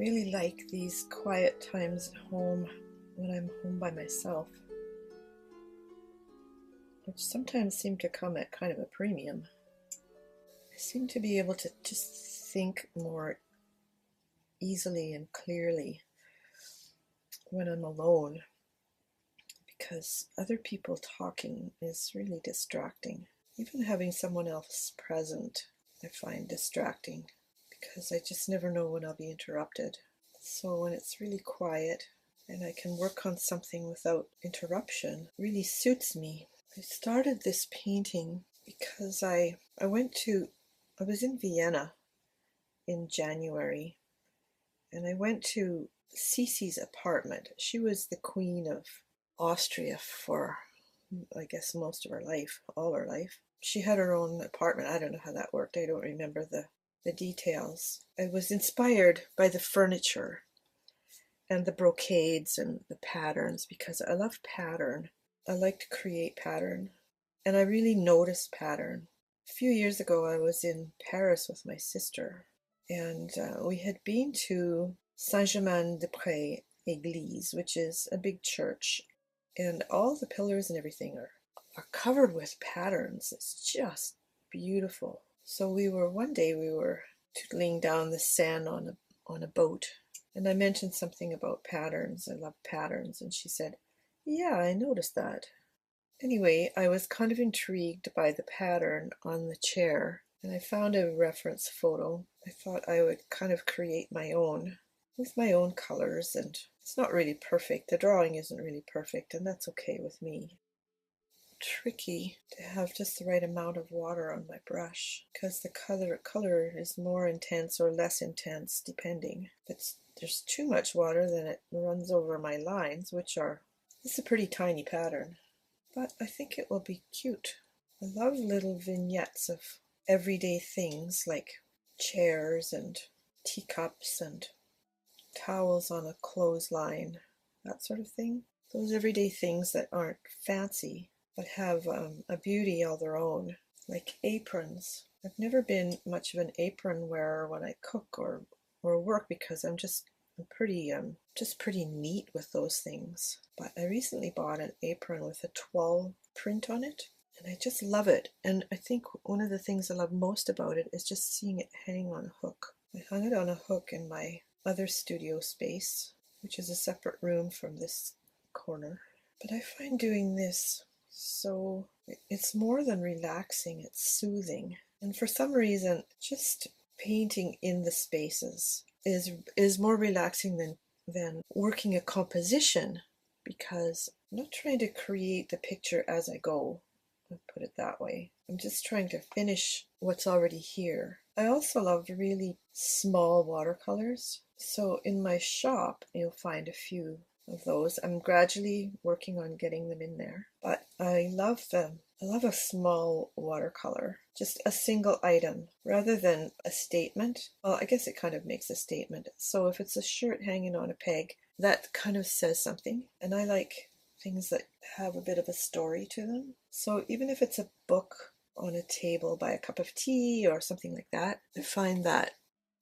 really like these quiet times at home when I'm home by myself, which sometimes seem to come at kind of a premium. I seem to be able to just think more easily and clearly when I'm alone, because other people talking is really distracting. Even having someone else present, I find distracting because I just never know when I'll be interrupted. So when it's really quiet and I can work on something without interruption, it really suits me. I started this painting because I was in Vienna in January, and I went to Cece's apartment. She was the Queen of Austria for, I guess, most of her life, all her life. She had her own apartment. I don't know how that worked. I don't remember the details. I was inspired by the furniture and the brocades and the patterns because I love pattern. I like to create pattern, and I really notice pattern. A few years ago, I was in Paris with my sister, and we had been to Saint-Germain-des-Prés Église, which is a big church, and all the pillars and everything are covered with patterns. It's just beautiful. So one day we were tootling down the Seine on a boat, and I mentioned something about patterns. I love patterns, and she said, "Yeah, I noticed that." Anyway, I was kind of intrigued by the pattern on the chair, and I found a reference photo. I thought I would kind of create my own with my own colors, and it's not really perfect. The drawing isn't really perfect, and that's okay with me. Tricky to have just the right amount of water on my brush because the color is more intense or less intense depending. If there's too much water, then it runs over my lines, this is a pretty tiny pattern, but I think it will be cute. I love little vignettes of everyday things like chairs and teacups and towels on a clothesline, that sort of thing. Those everyday things that aren't fancy but have a beauty all their own, like aprons. I've never been much of an apron wearer when I cook or work because I'm pretty neat with those things. But I recently bought an apron with a toile print on it, and I just love it. And I think one of the things I love most about it is just seeing it hang on a hook. I hung it on a hook in my other studio space, which is a separate room from this corner. But I find doing this so it's more than relaxing, it's soothing. And for some reason, just painting in the spaces is more relaxing than working a composition, because I'm not trying to create the picture as I go. I'll put it that way. I'm just trying to finish what's already here. I also love really small watercolors. So in my shop, you'll find a few of those. I'm gradually working on getting them in there, but I love them. I love a small watercolor, just a single item rather than a statement. Well, I guess it kind of makes a statement. So if it's a shirt hanging on a peg, that kind of says something, and I like things that have a bit of a story to them. So even if it's a book on a table by a cup of tea or something like that, I find that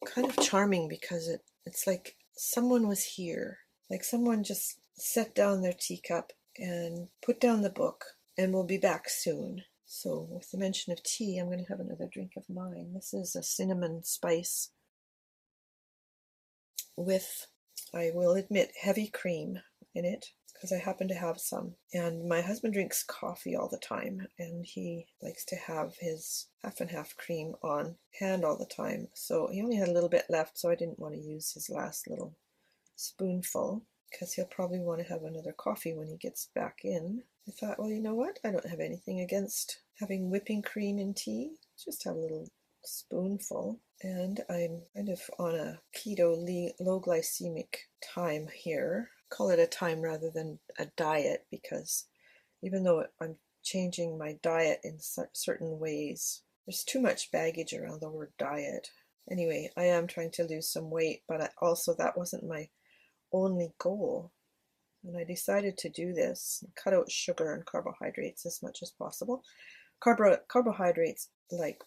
kind of charming because it's like someone was here. Like someone just set down their teacup and put down the book and will be back soon. So with the mention of tea, I'm going to have another drink of mine. This is a cinnamon spice with, I will admit, heavy cream in it because I happen to have some. And my husband drinks coffee all the time, and he likes to have his half and half cream on hand all the time. So he only had a little bit left, so I didn't want to use his last little spoonful because he'll probably want to have another coffee when he gets back in. I thought, well, you know what? I don't have anything against having whipping cream in tea. Just have a little spoonful. And I'm kind of on a keto low glycemic time here. Call it a time rather than a diet, because even though I'm changing my diet in certain ways, there's too much baggage around the word diet. Anyway, I am trying to lose some weight, but that wasn't my only goal. And I decided to do this, cut out sugar and carbohydrates as much as possible. Carbohydrates like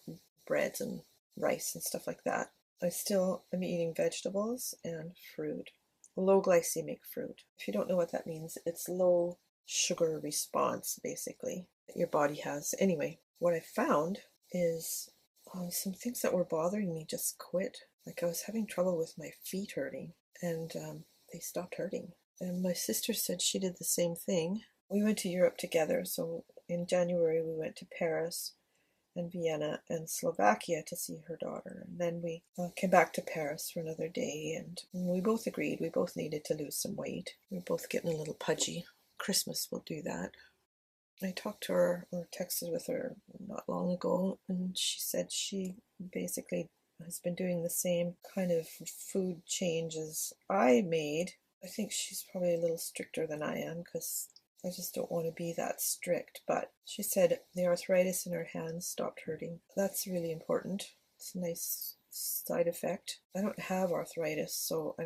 breads and rice and stuff like that. I'm eating vegetables and fruit, low glycemic fruit. If you don't know what that means, it's low sugar response, basically, that your body has. Anyway, what I found is some things that were bothering me just quit. Like I was having trouble with my feet hurting, and they stopped hurting. And my sister said she did the same thing. We went to Europe together, so in January we went to Paris and Vienna and Slovakia to see her daughter. And then we came back to Paris for another day, and we both agreed we both needed to lose some weight. We were both getting a little pudgy. Christmas will do that. I talked to her or texted with her not long ago, and she said she basically has been doing the same kind of food changes I made. I think she's probably a little stricter than I am because I just don't want to be that strict. But she said the arthritis in her hands stopped hurting. That's really important. It's a nice side effect. I don't have arthritis, so I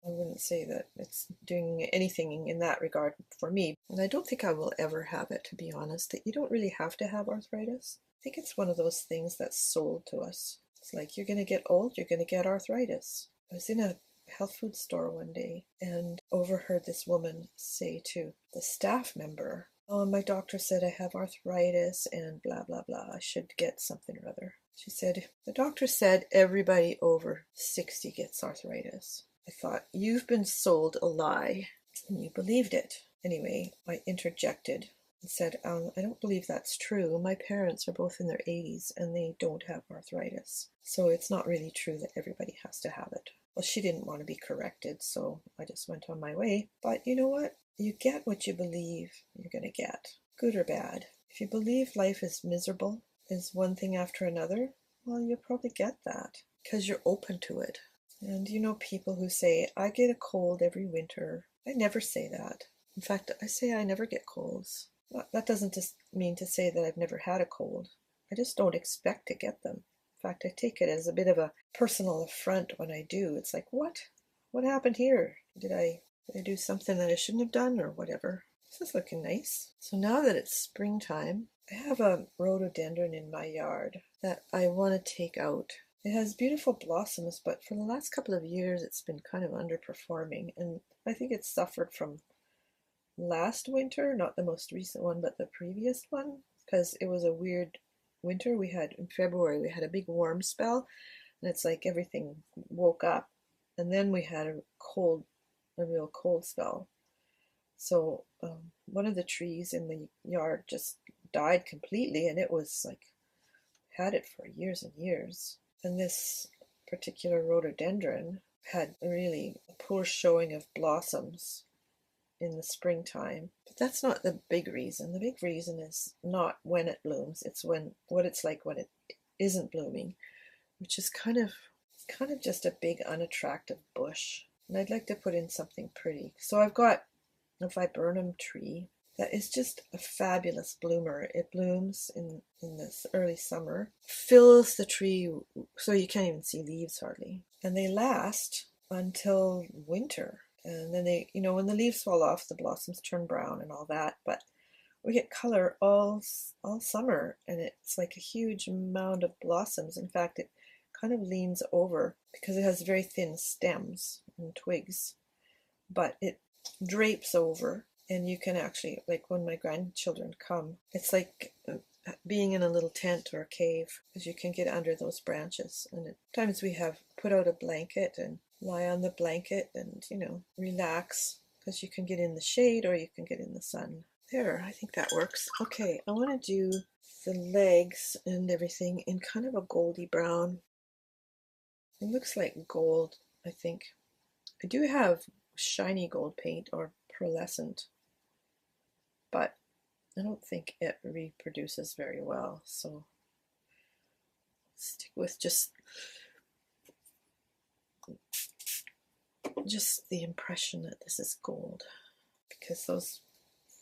wouldn't say that it's doing anything in that regard for me. And I don't think I will ever have it, to be honest. That you don't really have to have arthritis. I think it's one of those things that's sold to us. It's like, you're going to get old, you're going to get arthritis. I was in a health food store one day and overheard this woman say to the staff member, "Oh, my doctor said I have arthritis and blah, blah, blah. I should get something or other." She said, "The doctor said everybody over 60 gets arthritis." I thought, you've been sold a lie, and you believed it. Anyway, I interjected and said, I don't believe that's true. My parents are both in their 80s and they don't have arthritis. So it's not really true that everybody has to have it. Well, she didn't want to be corrected, so I just went on my way. But you know what? You get what you believe you're going to get, good or bad. If you believe life is miserable, is one thing after another, well, you'll probably get that because you're open to it. And you know people who say, I get a cold every winter. I never say that. In fact, I say I never get colds. That doesn't just mean to say that I've never had a cold. I just don't expect to get them. In fact, I take it as a bit of a personal affront when I do. It's like, what? What happened here? Did I do something that I shouldn't have done or whatever? This is looking nice. So now that it's springtime, I have a rhododendron in my yard that I want to take out. It has beautiful blossoms, but for the last couple of years it's been kind of underperforming, and I think it's suffered from last winter, not the most recent one, but the previous one, because it was a weird winter. We had, in February, we had a big warm spell, and it's like everything woke up, and then we had a real cold spell. So one of the trees in the yard just died completely, and it was like, had it for years and years. And this particular rhododendron had really a poor showing of blossoms in the springtime. But that's not the big reason. The big reason is not when it blooms, it's what it's like when it isn't blooming, which is kind of just a big unattractive bush. And I'd like to put in something pretty. So I've got a viburnum tree that is just a fabulous bloomer. It blooms in this early summer, fills the tree so you can't even see leaves hardly. And they last until winter. And then they, when the leaves fall off, the blossoms turn brown and all that. But we get color all summer, and it's like a huge mound of blossoms. In fact, it kind of leans over because it has very thin stems and twigs, but it drapes over, and you can actually, like when my grandchildren come, it's like being in a little tent or a cave because you can get under those branches. And at times we have put out a blanket and lie on the blanket and, relax because you can get in the shade or you can get in the sun. There, I think that works. Okay, I want to do the legs and everything in kind of a goldy brown. It looks like gold, I think. I do have shiny gold paint or pearlescent, but I don't think it reproduces very well, so stick with just the impression that this is gold, because those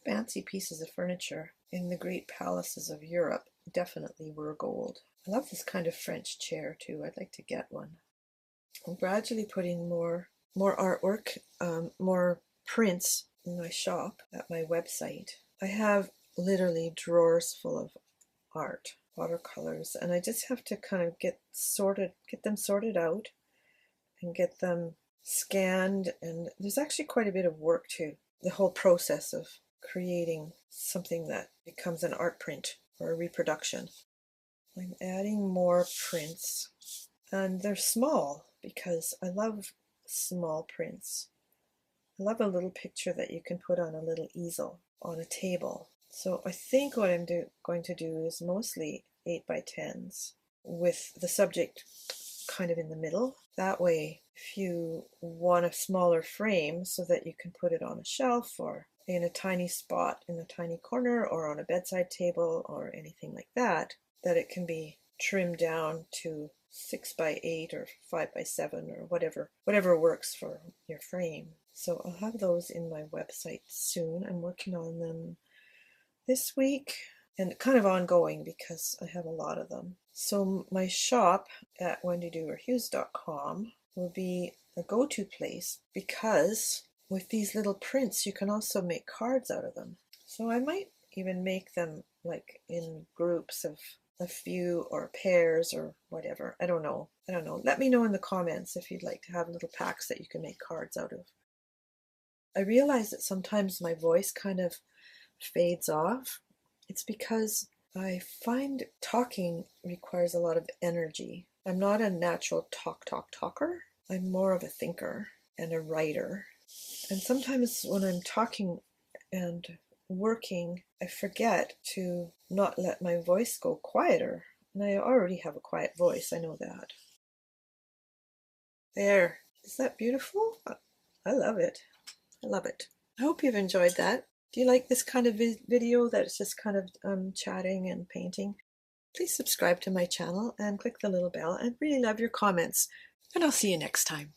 fancy pieces of furniture in the great palaces of Europe definitely were gold. I love this kind of French chair too. I'd like to get one. I'm gradually putting more artwork, more prints in my shop at my website. I have literally drawers full of art, watercolors, and I just have to kind of get them sorted out and get them scanned. And there's actually quite a bit of work to the whole process of creating something that becomes an art print or a reproduction. I'm adding more prints, and they're small because I love small prints. I love a little picture that you can put on a little easel on a table. So I think what I'm going to do is mostly 8x10s with the subject kind of in the middle. That way, if you want a smaller frame so that you can put it on a shelf or in a tiny spot in a tiny corner or on a bedside table or anything like that, that it can be trimmed down to 6x8 or 5x7 or whatever works for your frame. So I'll have those in my website soon. I'm working on them this week and kind of ongoing because I have a lot of them. So my shop at wendydewarhughes.com will be a go-to place because with these little prints you can also make cards out of them. So I might even make them like in groups of a few or pairs or whatever. I don't know. Let me know in the comments if you'd like to have little packs that you can make cards out of. I realize that sometimes my voice kind of fades off. It's because I find talking requires a lot of energy. I'm not a natural talker. I'm more of a thinker and a writer. And sometimes when I'm talking and working, I forget to not let my voice go quieter. And I already have a quiet voice, I know that. There. Is that beautiful? I love it. I love it. I hope you've enjoyed that. Do you like this kind of video that's just kind of chatting and painting? Please subscribe to my channel and click the little bell. I really love your comments, and I'll see you next time.